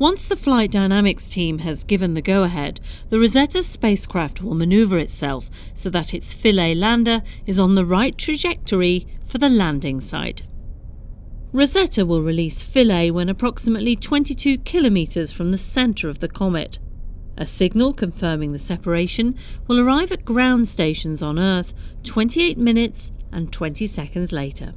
Once the flight dynamics team has given the go-ahead, the Rosetta spacecraft will maneuver itself so that its Philae lander is on the right trajectory for the landing site. Rosetta will release Philae when approximately 22 kilometres from the centre of the comet. A signal confirming the separation will arrive at ground stations on Earth 28 minutes and 20 seconds later.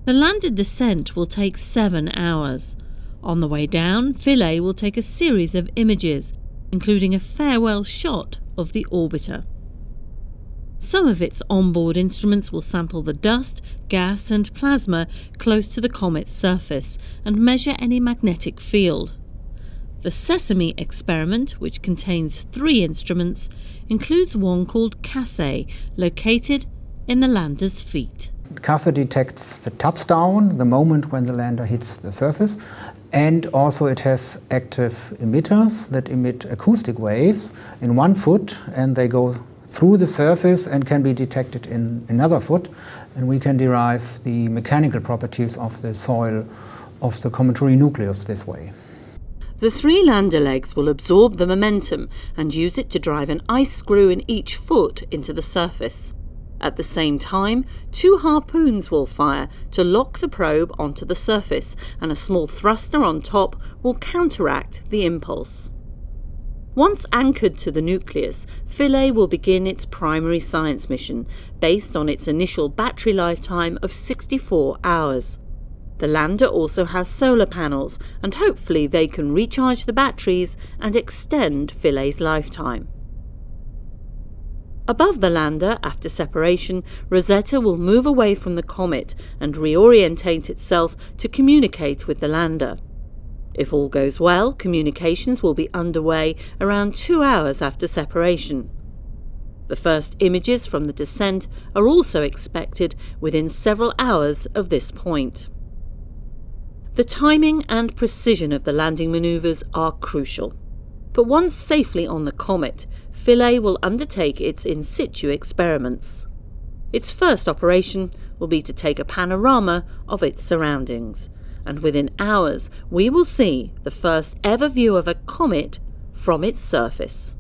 The landed descent will take 7 hours. On the way down, Philae will take a series of images, including a farewell shot of the orbiter. Some of its onboard instruments will sample the dust, gas and plasma close to the comet's surface and measure any magnetic field. The Sesame experiment, which contains 3 instruments, includes one called CASSE, located in the lander's feet. CASSE detects the touchdown, the moment when the lander hits the surface, and also it has active emitters that emit acoustic waves in one foot, and they go through the surface and can be detected in another foot, and we can derive the mechanical properties of the soil of the cometary nucleus this way. The 3 lander legs will absorb the momentum and use it to drive an ice screw in each foot into the surface. At the same time, 2 harpoons will fire to lock the probe onto the surface, and a small thruster on top will counteract the impulse. Once anchored to the nucleus, Philae will begin its primary science mission, based on its initial battery lifetime of 64 hours. The lander also has solar panels, and hopefully they can recharge the batteries and extend Philae's lifetime. Above the lander, after separation, Rosetta will move away from the comet and reorientate itself to communicate with the lander. If all goes well, communications will be underway around 2 hours after separation. The first images from the descent are also expected within several hours of this point. The timing and precision of the landing manoeuvres are crucial. But once safely on the comet, Philae will undertake its in situ experiments. Its first operation will be to take a panorama of its surroundings, and within hours we will see the first ever view of a comet from its surface.